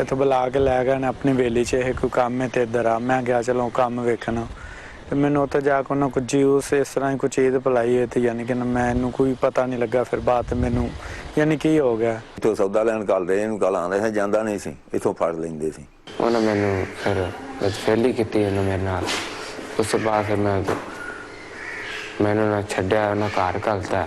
ਇੱਥੇ ਬੁਲਾ ਕੇ ਲੈ ਗਏ ਨੇ ਆਪਣੀ ਵੇਲੀ 'ਚ। ਇਹ ਕੋਈ ਕੰਮ ਹੈ ਤੇ ਇੱਧਰ ਆ, ਮੈਂ ਗਿਆ ਚਲੋ ਕੰਮ ਵੇਖਣਾ, ਤੇ ਮੈਨੂੰ ਉੱਥੇ ਜਾ ਕੇ ਉਹਨਾਂ ਕੁਝ ਜੂਸ ਇਸ ਤਰ੍ਹਾਂ ਹੀ ਕੁਝ ਚੀਜ਼ ਪਿਲਾਈ ਹੈ, ਤੇ ਯਾਨੀ ਕਿ ਮੈਨੂੰ ਕੋਈ ਪਤਾ ਨਹੀਂ ਲੱਗਾ। ਫਿਰ ਬਾਅਦ ਮੈਨੂੰ ਯਾਨੀ ਕੀ ਹੋ ਗਿਆ, ਇੱਥੋਂ ਸੌਦਾ ਲੈਣ ਕੱਲਦੇ ਇਹਨੂੰ ਕੱਲ ਆਉਂਦੇ ਸੀ, ਜਾਂਦਾ ਨਹੀਂ ਸੀ, ਇੱਥੋਂ ਫੜ ਲੈਂਦੇ ਸੀ। ਉਹਨਾਂ ਮੈਨੂੰ ਫਿਰ ਬਦਫੈਲੀ ਕੀਤੀ ਉਹਨਾਂ ਮੇਰੇ ਨਾਲ। ਉਸ ਤੋਂ ਬਾਅਦ ਫਿਰ ਮੈਨੂੰ ਨਾ ਛੱਡਿਆ, ਉਹਨਾਂ ਘਰ ਘੱਲਤਾ।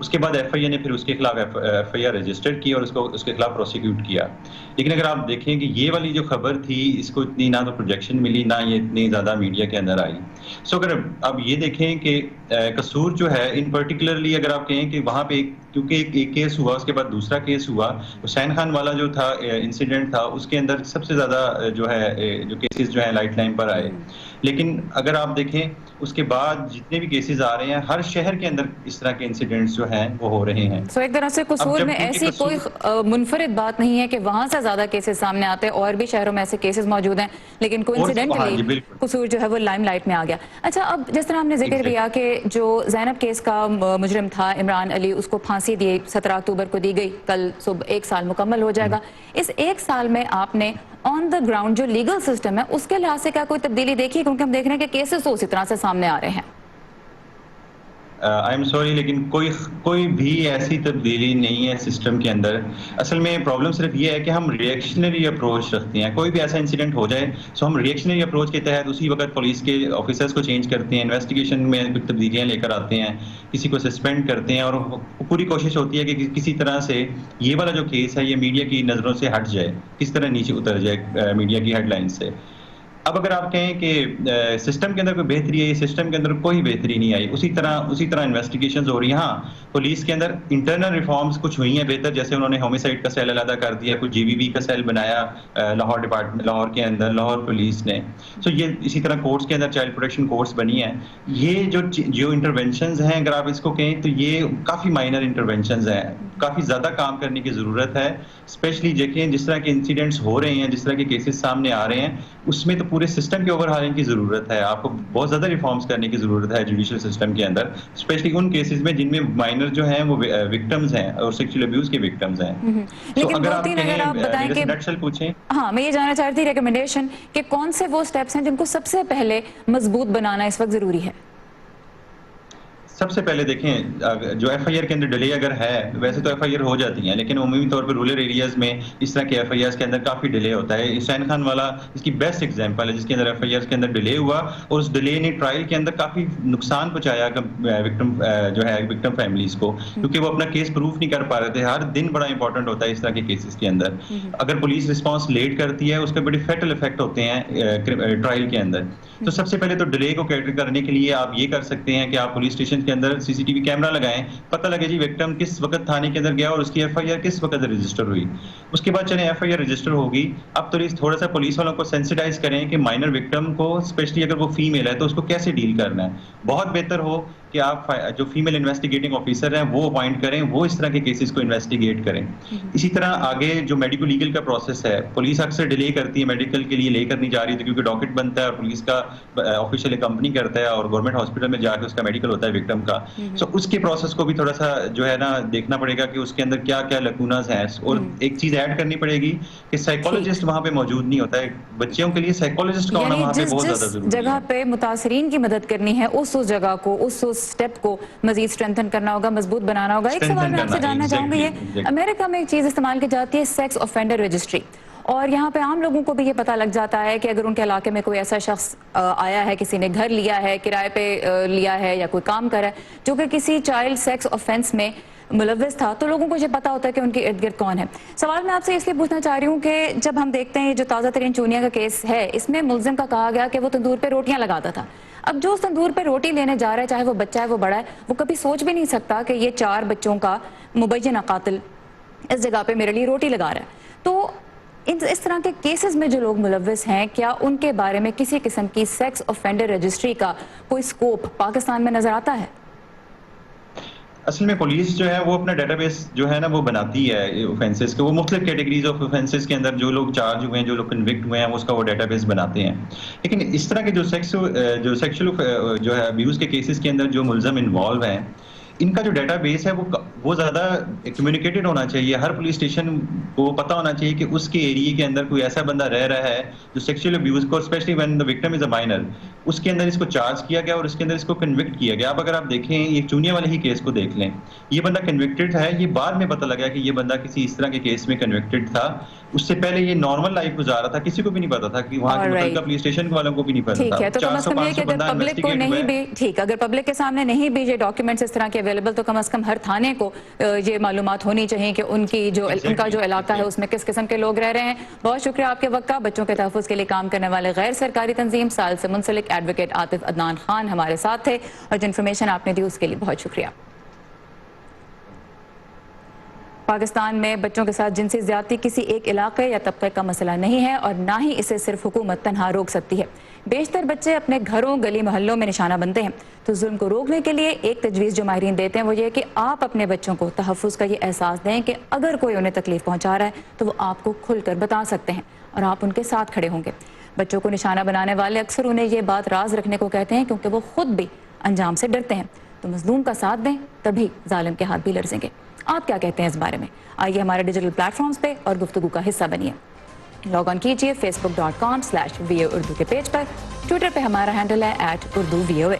اس کے بعد ایف آئی اے نے پھر اس کے خلاف ایف آئی آر رجسٹر کی اور اس کے خلاف پروسیکیوٹ کیا. لیکن اگر آپ دیکھیں کہ یہ والی جو خبر تھی اس کو اتنی نہ تو پروجیکشن ملی نہ یہ اتنی زیادہ میڈیا کے اندر آئی. اگر آپ یہ دیکھیں کہ قصور جو ہے ان پرٹیکولرلی اگر آپ کہیں کہ وہاں پہ کیونکہ ایک کیس ہوا اس کے بعد دوسرا کیس ہوا, حسین خان والا جو تھا انسیڈنٹ تھا اس کے اندر سب سے زیادہ جو ہے جو کیسز جو ہیں لائٹ لائن پر آئے. لیکن اگر آپ دیکھیں اس کے بعد جتنے بھی کیسز آ رہے ہیں ہر شہر کے اندر اس طرح کے انسیڈنٹس جو ہیں وہ ہو رہے ہیں. ایک طرح سے قصور میں ایسی کوئی منفرد بات نہیں ہے کہ وہاں سے زیادہ کیسز سامنے آتے ہیں, اور بھی شہروں میں ایسے کیسز موجود ہیں لیکن کوئنسیڈنٹلی قصور جو ہے وہ لائم لائٹ میں آ گیا. اچھا, اب جس طرح ہم نے ذکر کیا کہ جو زینب کیس کا مجرم تھا عمران علی, اس کو پھانسی دی 17 اکتوبر کو دی گئی, کل صبح 1 سال مکمل ہو جائے گا. اس 1 سال میں آپ نے آن دا گراؤنڈ جو لیگل سسٹم ہے اس کے لحاظ سے کیا کوئی تبدیلی دیکھی؟ کیونکہ ہم دیکھ رہے ہیں کہ کیسز تو اسی طرح سے سامنے آ رہے ہیں. آئی ایم سوری لیکن کوئی بھی ایسی تبدیلی نہیں ہے سسٹم کے اندر. اصل میں پرابلم صرف یہ ہے کہ ہم ریئیکشنری اپروچ رکھتے ہیں. کوئی بھی ایسا انسیڈنٹ ہو جائے سو ہم ریئیکشنری اپروچ کے تحت اسی وقت پولیس کے آفیسرز کو چینج کرتے ہیں, انویسٹیگیشن میں کچھ تبدیلیاں لے کر آتے ہیں, کسی کو سسپینڈ کرتے ہیں, اور پوری کوشش ہوتی ہے کہ کسی طرح سے یہ والا جو کیس ہے یہ میڈیا کی نظروں سے ہٹ جائے, کس طرح نیچے اتر جائے میڈیا کی ہیڈ لائن سے. اب اگر آپ کہیں کہ سسٹم کے اندر کوئی بہتری ہے, سسٹم کے اندر کوئی بہتری نہیں آئی, اسی طرح انویسٹیگیشنز ہو رہی ہیں. ہاں, پولیس کے اندر انٹرنل ریفارمز کچھ ہوئی ہیں بہتر, جیسے انہوں نے ہومیسائڈ کا سیل علیحدہ کر دیا, کچھ جی وی بی کا سیل بنایا لاہور کے اندر لاہور پولیس نے. یہ اسی طرح کورٹس کے اندر چائلڈ پروٹیکشن کورٹس بنی ہیں. یہ جو انٹرونشنز ہیں اگر آپ اس کو کہیں تو یہ کافی مائنر انٹرونشنز ہیں, کافی زیادہ کام کرنے کی ضرورت ہے. اسپیشلی دیکھیں جس طرح کے انسیڈنٹس ہو رہے ہیں, جس طرح کے کیسز سامنے آ رہے ہیں, اس میں تو پورے سسٹم کے اوور ہالنگ کی ضرورت ہے. آپ کو بہت زیادہ ریفارمز کرنے کی ضرورت ہے جوڈیشل سسٹم کے اندر, اسپیشلی ان کیسز میں جن میں مائنر جو ہیں وہ وکٹمز ہیں اور سیکشل ابیوز کے وکٹمز ہیں. اگر آپ بتائیں کہ پوچھیں, ہاں میں یہ جاننا چاہتی تھی ریکمنڈیشن کہ کون سے وہ سٹیپس ہیں جن کو سب سے پہلے مضبوط بنانا اس وقت ضروری ہے؟ سب سے پہلے دیکھیں جو ایف آئی آر کے اندر ڈیلے اگر ہے, ویسے تو ایف آئی آر ہو جاتی ہیں لیکن عمومی طور پر رورل ایریاز میں اس طرح کے ایف آئی آرز کے اندر کافی ڈیلے ہوتا ہے. حسین خان والا اس کی بیسٹ ایگزامپل ہے جس کے اندر ایف آئی آرز کے اندر ڈیلے ہوا اور اس ڈیلے نے ٹرائل کے اندر کافی نقصان پہنچایا وکٹم فیملیز کو, کیونکہ وہ اپنا کیس پروف نہیں کر پا رہے تھے. ہر دن بڑا امپورٹنٹ ہوتا ہے اس طرح کے کیسز کے اندر. اگر پولیس رسپانس لیٹ کرتی ہے اس کے بڑے فیٹل افیکٹ ہوتے ہیں ٹرائل کے اندر. تو سب سے پہلے تو ڈیلے کو کیٹر کرنے کے لیے آپ یہ کر سکتے ہیں کہ آپ پولیس اسٹیشن کے اندر سی سی ٹی وی کیمرہ لگائیں, پتہ لگے جی وکٹم کس وقت تھانے کے اندر گیا اور اس کی ایف آئی آر کس وقت رجسٹر ہوئی. اس کے بعد چلیں ایف آئی آر رجسٹر ہوگی, اب تو تھوڑا سا پولیس والوں کو سینسٹائز کریں کہ مائنر وکٹم کو, اسپیشلی اگر وہ فیمیل ہے تو اس کو کیسے ڈیل کرنا ہے. بہت بہتر ہو کہ آپ جو فیمیل انویسٹیگیٹنگ آفیسر ہیں وہ اپوائنٹ کریں, وہ اس طرح کے کیسز کو انویسٹیگیٹ کریں. اسی طرح آگے جو میڈیکو لیگل کا پروسیس ہے, پولیس اکثر ڈیلے کرتی ہے میڈیکل کے لیے, لے کر نہیں جا رہی تھی کیونکہ ڈاکٹ بنتا ہے اور پولیس کا آفیشیل کمپنی کرتا ہے اور گورنمنٹ ہاسپٹل میں جا کے اس کا میڈیکل ہوتا ہے وکٹم کا. سو اس کے پروسیس کو بھی تھوڑا سا جو ہے نا دیکھنا پڑے گا کہ اس کے اندر کیا کیا لکوناز ہیں. اور ایک چیز ایڈ کرنی پڑے گی کہ سائیکولوجسٹ وہاں پہ موجود نہیں ہوتا ہے. بچیوں کے لیے سائیکولوجسٹ کا ہونا وہاں پہ بہت زیادہ ضروری ہے. جگہ پہ متاثرین کی مدد کرنی ہے اس جگہ کو, اس سٹیپ کو مزید اسٹرینتھن کرنا ہوگا, مضبوط بنانا ہوگا. ایک سوال میں آپ سے جاننا چاہوں گی, یہ امریکہ میں ایک چیز استعمال کی جاتی ہے سیکس آفینڈر رجسٹری, اور یہاں پہ عام لوگوں کو بھی یہ پتہ لگ جاتا ہے کہ اگر ان کے علاقے میں کوئی ایسا شخص آیا ہے, کسی نے گھر لیا ہے, کرائے پہ لیا ہے یا کوئی کام کرا ہے جو کہ کسی چائلڈ سیکس آفینس میں ملوث تھا, تو لوگوں کو یہ پتا ہوتا ہے کہ ان کی ارد گرد کون ہے. سوال میں آپ سے اس لیے پوچھنا چاہ رہی ہوں کہ جب ہم دیکھتے ہیں جو تازہ ترین چونیا کا کیس ہے, اس میں ملزم کا کہا گیا کہ وہ تندور پہ روٹیاں لگاتا تھا. اب جو تندور پہ روٹی لینے جا رہا ہے, چاہے وہ بچہ ہے وہ بڑا ہے, وہ کبھی سوچ بھی نہیں سکتا کہ یہ 4 بچوں کا مبینہ قاتل اس جگہ پہ میرے لیے روٹی لگا رہا ہے. تو اس طرح کے کیسز میں جو لوگ ملوث ہیں, کیا ان کے بارے میں کسی قسم کی سیکس آفینڈر رجسٹری کا کوئی سکوپ پاکستان میں نظر آتا ہے؟ اصل میں پولیس جو ہے وہ اپنا ڈیٹا بیس جو ہے نا وہ بناتی ہے اوفینسز کے, وہ مختلف کیٹیگریز آف اوفینسز کے اندر جو لوگ چارج ہوئے ہیں, جو لوگ کنوکٹ ہوئے ہیں, اس کا وہ ڈیٹا بیس بناتے ہیں. لیکن اس طرح کے جو سیکشل جو ہے ابیوز کے کیسز کے اندر جو ملزم انوالو ہیں, ان کا جو ڈیٹا بیس ہے وہ زیادہ کمیونیکیٹڈ ہونا چاہیے. ہر پولیس اسٹیشن کو پتہ ہونا چاہیے کہ اس کے ایریے کے اندر کوئی ایسا بندہ رہ رہا ہے جو سیکشل ابیوز کو, especially when the victim is a minor, اس کے اندر اس کو چارج کیا گیا اور اس کے اندر اس کو کنوکٹ کیا گیا. اب اگر آپ دیکھیں یہ چونیا والے ہی کیس کو دیکھ لیں, یہ بندہ کنوکٹڈ ہے, یہ بعد میں پتہ لگا کہ یہ بندہ کسی اس طرح کے کیس میں کنوکٹڈ تھا. اس سے پہلے یہ نارمل لائف گزار رہا تھا, کسی کو بھی نہیں پتا تھا کہ وہاں کے متعلقہ پولیس اسٹیشن والوں کو بھی نہیں پتا ٹھیک ہے. تو کم از کم یہ کہ اگر پبلک کو نہیں بھی ٹھیک, اگر پبلک کے سامنے نہیں بھی یہ ڈاکیومنٹس اس طرح کے اویلیبل, تو کم از کم ہر تھانے کو یہ معلومات ہونی چاہیے کہ ان کا جو علاقہ ہے اس میں کس قسم کے لوگ رہ رہے ہیں. بہت شکریہ آپ کے وقت کا. بچوں کے تحفظ کے لیے کام کرنے والے غیر سرکاری تنظیم سال سے منسلک ایڈوکیٹ عاطف عدنان خان ہمارے ساتھ تھے, اور جو انفارمیشن آپ نے دی اس کے لیے بہت شکریہ. پاکستان میں بچوں کے ساتھ جنسی زیادتی کسی ایک علاقے یا طبقے کا مسئلہ نہیں ہے, اور نہ ہی اسے صرف حکومت تنہا روک سکتی ہے. بیشتر بچے اپنے گھروں, گلی محلوں میں نشانہ بنتے ہیں. تو ظلم کو روکنے کے لیے ایک تجویز جو ماہرین دیتے ہیں وہ یہ کہ آپ اپنے بچوں کو تحفظ کا یہ احساس دیں کہ اگر کوئی انہیں تکلیف پہنچا رہا ہے تو وہ آپ کو کھل کر بتا سکتے ہیں اور آپ ان کے ساتھ کھڑے ہوں گے. بچوں کو نشانہ بنانے والے اکثر انہیں یہ بات راز رکھنے کو کہتے ہیں کیونکہ وہ خود بھی انجام سے ڈرتے ہیں. تو مظلوم کا ساتھ دیں, تبھی ظالم کے ہاتھ بھی لرزیں گے. آپ کیا کہتے ہیں اس بارے میں؟ آئیے ہمارے ڈیجیٹل پلیٹ فارمز پہ اور گفتگو کا حصہ بنیے. لاگ آن کیجیے facebook.com/VOA اردو کے پیج پر. ٹویٹر پہ ہمارا ہینڈل ہے @UrduVOA.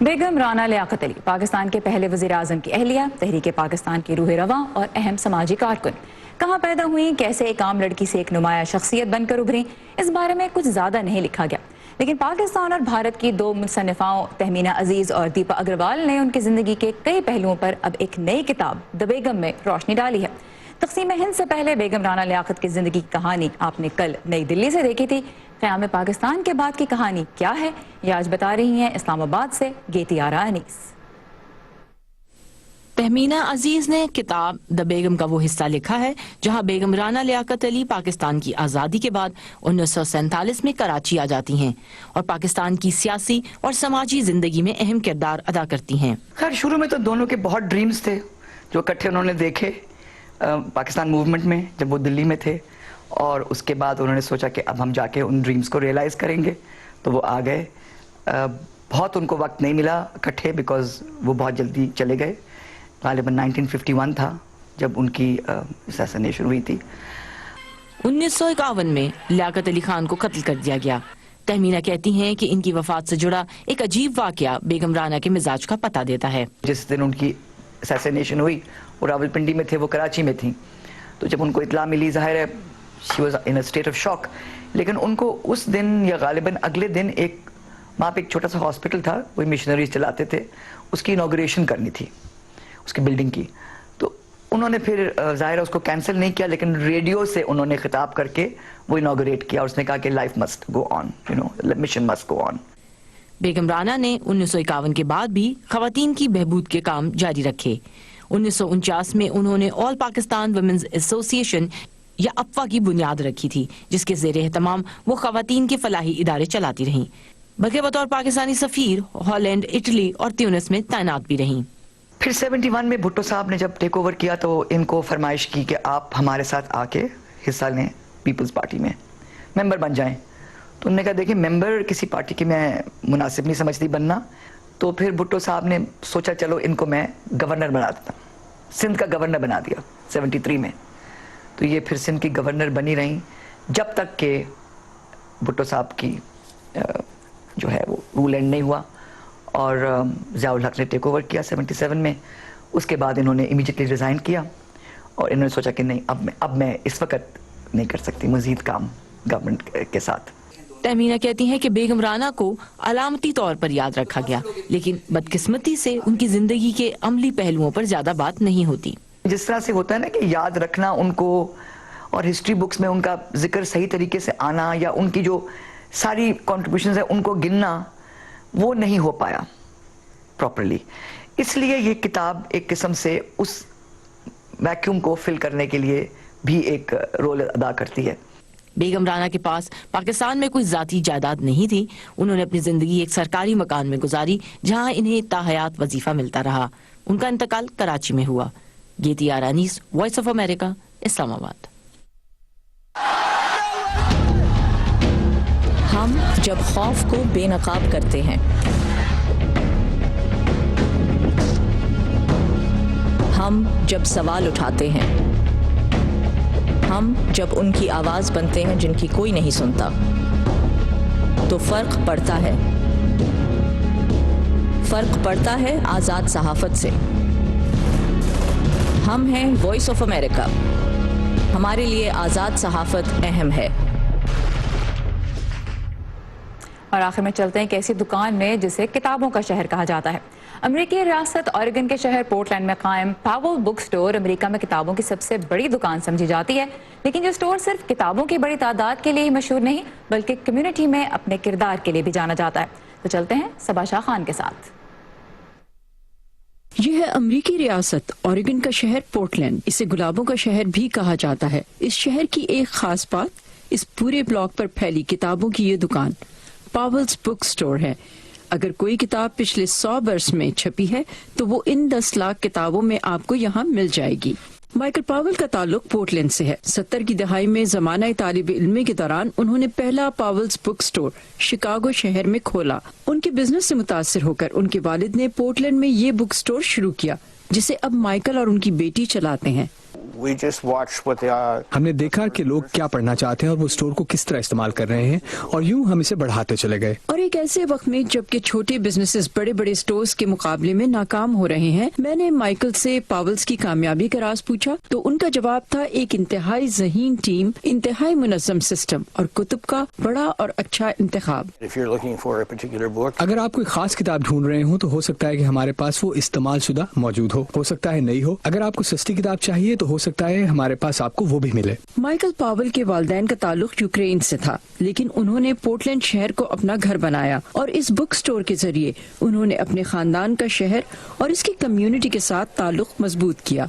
بیگم رانا لیاقت علی پاکستان کے پہلے وزیر اعظم کی اہلیہ, تحریک پاکستان کی روح رواں اور اہم سماجی کارکن. کہاں پیدا ہوئیں, کیسے ایک عام لڑکی سے ایک نمایاں شخصیت بن کر ابھریں, اس بارے میں کچھ زیادہ نہیں لکھا گیا. لیکن پاکستان اور بھارت کی دو مصنفاؤں تہمینہ عزیز اور دیپا اگروال نے ان کی زندگی کے کئی پہلوؤں پر اب ایک نئی کتاب دی بیگم میں روشنی ڈالی ہے. تقسیم ہند سے پہلے بیگم رانا لیاقت کی زندگی کی کہانی آپ نے کل نئی دلی سے دیکھی تھی. قیام پاکستان کے بعد کی کہانی کیا ہے, یہ آج بتا رہی ہیں اسلام آباد سے گیتی آرا انیس. تہمینہ عزیز نے کتاب دی بیگم کا وہ حصہ لکھا ہے جہاں بیگم رانا لیاقت علی پاکستان کی آزادی کے بعد 1947 میں کراچی آ جاتی ہیں اور پاکستان کی سیاسی اور سماجی زندگی میں اہم کردار ادا کرتی ہیں. خیر شروع میں تو دونوں کے بہت ڈریمز تھے جو اکٹھے انہوں نے دیکھے پاکستان موومنٹ میں جب وہ دلی میں تھے, اور اس کے بعد انہوں نے سوچا کہ اب ہم جا کے ان ڈریمز کو ریئلائز کریں گے, تو وہ آ گئے. بہت ان کو وقت نہیں ملا اکٹھے بیکاز وہ بہت جلدی چلے گئے. غالباً 1951 تھا جب ان کی اسیسینیشن ہوئی تھی. 1951 میں لیاقت علی خان کو قتل کر دیا گیا. تہمینہ کہتی ہیں کہ ان کی وفات سے جڑا ایک عجیب واقعہ بیگم رانا کے مزاج کا پتہ دیتا ہے. جس دن ان کی اسیسینیشن ہوئی وہ راولپنڈی میں تھے, وہ کراچی میں تھیں, تو جب ان کو اطلاع ملی ظاہر ہے she was in a state of shock. لیکن ان کو اس دن یا غالباً اگلے دن ایک وہاں پہ ایک چھوٹا سا ہاسپٹل تھا, وہی مشنریز چلاتے تھے, اس کی انوگریشن کرنی تھی اس کی بلڈنگ کی. تو انہوں نے پھر ظاہر ہے اس کو کینسل نہیں کیا, لیکن ریڈیو سے انہوں نے خطاب کر کے وہ انوگریٹ کیا, اور اس نے کہا کہ لائف مسٹ گو آن, مشن مسٹ گو آن. بیگم رانا نے 1951 کے بعد بھی خواتین کی بہبود کے کام جاری رکھے. 1949 میں انہوں نے آل پاکستان ویمنز ایسوسی ایشن یا اپوا کی بنیاد رکھی تھی, جس کے زیر اہتمام وہ خواتین کے فلاحی ادارے چلاتی رہیں, بلکہ بطور پاکستانی سفیر ہالینڈ, اٹلی اور تیونس میں تعینات بھی رہیں. پھر 71 میں بھٹو صاحب نے جب ٹیک اوور کیا تو ان کو فرمائش کی کہ آپ ہمارے ساتھ آ کے حصہ لیں پیپلز پارٹی میں, ممبر بن جائیں. تو انہوں نے کہا دیکھیں ممبر کسی پارٹی کی میں مناسب نہیں سمجھتی بننا. تو پھر بھٹو صاحب نے سوچا چلو ان کو میں گورنر بنا دیتا ہوں, سندھ کا گورنر بنا دیا 73 میں. تو یہ پھر سندھ کی گورنر بنی رہیں جب تک کہ بھٹو صاحب کی جو ہے وہ رول اینڈ نہیں ہوا, اور ضیاء الحق نے ٹیک اوور کیا 77 میں. اس کے بعد انہوں نے امیجیٹلی ریزائن کیا, اور انہوں نے سوچا کہ نہیں اب میں اس وقت نہیں کر سکتی مزید کام گورنمنٹ کے ساتھ. تہمینہ کہتی ہیں کہ بیگم رانا کو علامتی طور پر یاد رکھا گیا, لیکن بدقسمتی سے ان کی زندگی کے عملی پہلوؤں پر زیادہ بات نہیں ہوتی. جس طرح سے ہوتا ہے نا کہ یاد رکھنا ان کو, اور ہسٹری بکس میں ان کا ذکر صحیح طریقے سے آنا, یا ان کی جو ساری کنٹریبیوشنز ہیں ان کو گننا, وہ نہیں ہو پایا پراپرلی. اس لیے یہ کتاب ایک قسم سے اس ویکیوم کو فل کرنے کے لیے بھی ایک رول ادا کرتی ہے. بیگم رانا کے پاس پاکستان میں کوئی ذاتی جائیداد نہیں تھی. انہوں نے اپنی زندگی ایک سرکاری مکان میں گزاری جہاں انہیں تاحیات وظیفہ ملتا رہا. ان کا انتقال کراچی میں ہوا. گیتی آرا انیس, وائس آف امریکہ, اسلام آباد. ہم جب خوف کو بے نقاب کرتے ہیں, ہم جب سوال اٹھاتے ہیں، ہم جب ان کی آواز بنتے ہیں جن کی کوئی نہیں سنتا، تو فرق پڑتا ہے، فرق پڑتا ہے آزاد صحافت سے۔ ہم ہیں وائس آف امریکہ، ہمارے لیے آزاد صحافت اہم ہے۔ اور آخر میں چلتے ہیں کہ ایسی دکان میں جسے کتابوں کا شہر کہا جاتا ہے۔ امریکی ریاست اوریگن کے شہر پورٹلینڈ میں قائم پاول بک سٹور امریکہ میں کتابوں کی سب سے بڑی دکان سمجھی جاتی ہے، لیکن یہ سٹور صرف کتابوں کی بڑی تعداد کے لیے ہی مشہور نہیں بلکہ کمیونٹی میں اپنے کردار کے لیے بھی جانا جاتا ہے۔ تو چلتے ہیں صبا شاہ خان کے ساتھ۔ یہ ہے امریکی ریاست اوریگن کا شہر پورٹلینڈ، اسے گلابوں کا شہر بھی کہا جاتا ہے۔ اس شہر کی ایک خاص بات اس پورے بلاک پر پھیلی کتابوں کی یہ دکان پاولز بک سٹور ہے۔ اگر کوئی کتاب پچھلے 100 برس میں چھپی ہے تو وہ ان 10 لاکھ کتابوں میں آپ کو یہاں مل جائے گی۔ مائیکل پاول کا تعلق پورٹلینڈ سے ہے۔ 70 کی دہائی میں زمانہ طالب علمی کے دوران انہوں نے پہلا پاولز بک سٹور شکاگو شہر میں کھولا۔ ان کے بزنس سے متاثر ہو کر ان کے والد نے پورٹلینڈ میں یہ بک سٹور شروع کیا، جسے اب مائیکل اور ان کی بیٹی چلاتے ہیں۔ ہم نے دیکھا کہ لوگ کیا پڑھنا چاہتے ہیں اور وہ اسٹور کو کس طرح استعمال کر رہے ہیں، اور یوں ہم اسے بڑھاتے چلے گئے۔ اور ایک ایسے وقت میں جبکہ چھوٹے بزنسز بڑے بڑے سٹورز کے مقابلے میں ناکام ہو رہے ہیں، میں نے مائیکل سے پاولز کی کامیابی کا راز پوچھا تو ان کا جواب تھا ایک انتہائی ذہین ٹیم، انتہائی منظم سسٹم اور کتب کا بڑا اور اچھا انتخاب۔ اگر آپ کوئی خاص کتاب ڈھونڈ رہے ہوں تو ہو سکتا ہے کہ ہمارے پاس وہ استعمال شدہ موجود ہو سکتا ہے نہیں ہو۔ اگر آپ کو سستی کتاب چاہیے تو ہو سکتا ہے ہمارے پاس آپ کو وہ بھی ملے۔ مائیکل پاول کے والدین کا تعلق یوکرین سے تھا، لیکن انہوں نے پورٹلینڈ شہر کو اپنا گھر بنایا اور اس بک سٹور کے ذریعے انہوں نے اپنے خاندان کا شہر اور اس کی کمیونٹی کے ساتھ تعلق مضبوط کیا۔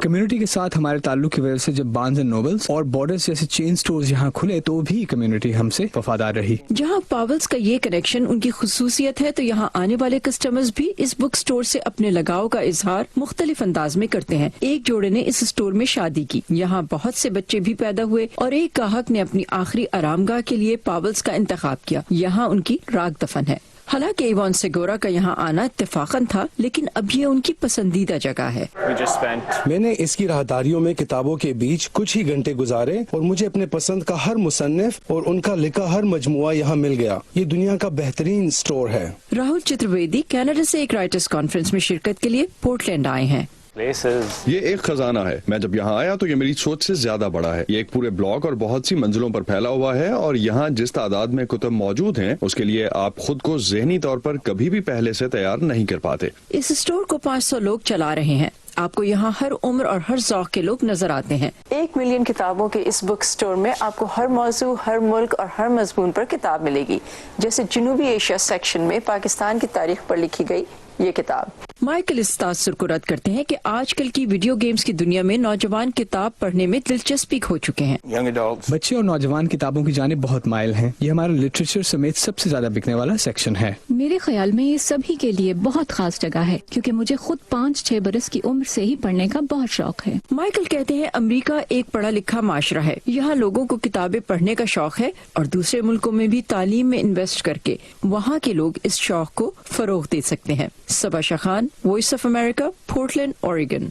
کمیونٹی کے ساتھ ہمارے تعلق کی وجہ سے جب بارنز اینڈ نوبلز اور بارڈرز جیسے چین سٹورز یہاں کھلے تو بھی کمیونٹی ہم سے وفادار رہی۔ جہاں پاولز کا یہ کنیکشن ان کی خصوصیت ہے تو یہاں آنے والے کسٹمرز بھی اس بک سٹور سے اپنے لگاؤ کا اظہار مختلف انداز میں کرتے ہیں۔ ایک جوڑے نے اس سٹور میں شادی کی، یہاں بہت سے بچے بھی پیدا ہوئے اور ایک گاہک نے اپنی آخری آرام گاہ کے لیے پاولز کا انتخاب کیا، یہاں ان کی راگ دفن ہے۔ حالانکہ ایوان سیگورا کا یہاں آنا اتفاقاً تھا، لیکن اب یہ ان کی پسندیدہ جگہ ہے۔ میں نے اس کی راہداریوں میں کتابوں کے بیچ کچھ ہی گھنٹے گزارے اور مجھے اپنے پسند کا ہر مصنف اور ان کا لکھا ہر مجموعہ یہاں مل گیا۔ یہ دنیا کا بہترین سٹور ہے۔ راہل چترویدی کینیڈا سے ایک رائٹرز کانفرنس میں شرکت کے لیے پورٹلینڈ آئے ہیں۔ یہ ایک خزانہ ہے۔ میں جب یہاں آیا تو یہ میری سوچ سے زیادہ بڑا ہے۔ یہ ایک پورے بلاک اور بہت سی منزلوں پر پھیلا ہوا ہے، اور یہاں جس تعداد میں کتب موجود ہیں اس کے لیے آپ خود کو ذہنی طور پر کبھی بھی پہلے سے تیار نہیں کر پاتے۔ اس سٹور کو 500 لوگ چلا رہے ہیں۔ آپ کو یہاں ہر عمر اور ہر ذوق کے لوگ نظر آتے ہیں۔ 1 ملین کتابوں کے اس بک سٹور میں آپ کو ہر موضوع، ہر ملک اور ہر مضمون پر کتاب ملے گی، جیسے جنوبی ایشیا سیکشن میں پاکستان کی تاریخ پر لکھی گئی یہ کتاب۔ مائیکل اس تاثر کو رد کرتے ہیں کہ آج کل کی ویڈیو گیمز کی دنیا میں نوجوان کتاب پڑھنے میں دلچسپی کھو چکے ہیں۔ بچے اور نوجوان کتابوں کی جانب بہت مائل ہیں۔ یہ ہمارا لٹریچر سمیت سب سے زیادہ بکنے والا سیکشن ہے۔ میرے خیال میں یہ سبھی کے لیے بہت خاص جگہ ہے، کیونکہ مجھے خود 5-6 برس کی عمر سے ہی پڑھنے کا بہت شوق ہے۔ مائیکل کہتے ہیں امریکہ ایک پڑھا لکھا معاشرہ ہے، یہاں لوگوں کو کتابیں پڑھنے کا شوق ہے اور دوسرے ملکوں میں بھی تعلیم میں انویسٹ کر کے وہاں کے لوگ اس شوق کو فروغ دے سکتے ہیں۔ صبا شاہ Khan, voice of America, Portland, اوریگن۔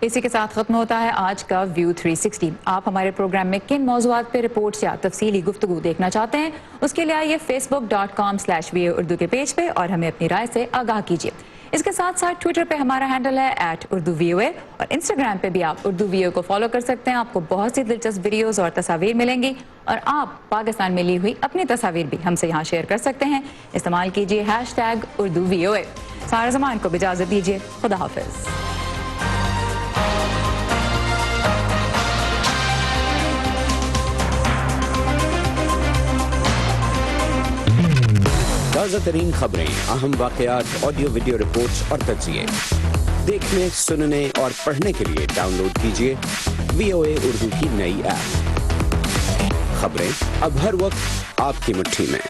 اسی کے ساتھ ختم ہوتا ہے آج کا ویو 360۔ آپ ہمارے پروگرام میں کن موضوعات پہ رپورٹس یا تفصیلی گفتگو دیکھنا چاہتے ہیں، اس کے لیے آئیے facebook.com/VO Urdu کے پیج پہ اور ہمیں اپنی رائے سے آگاہ کیجیے۔ اس کے ساتھ ساتھ ٹویٹر پہ ہمارا ہینڈل ہے @UrduVOA، اور انسٹاگرام پہ بھی آپ اردو ویو کو فالو کر سکتے ہیں۔ آپ کو بہت سی دلچسپ ویڈیوز اور تصاویر ملیں گی، اور آپ پاکستان میں لی ہوئی اپنی تصاویر بھی ہم سے یہاں شیئر کر سکتے ہیں۔ استعمال کیجیے #UrduVOA۔ سارا زمان کو اجازت دیجیے، خدا حافظ۔ تازہ ترین خبریں، اہم واقعات، آڈیو ویڈیو رپورٹس اور تجزیے دیکھنے، سننے اور پڑھنے کے لیے ڈاؤن لوڈ کیجیے VOA اردو کی نئی ایپ۔ خبریں اب ہر وقت آپ کی مٹھی میں۔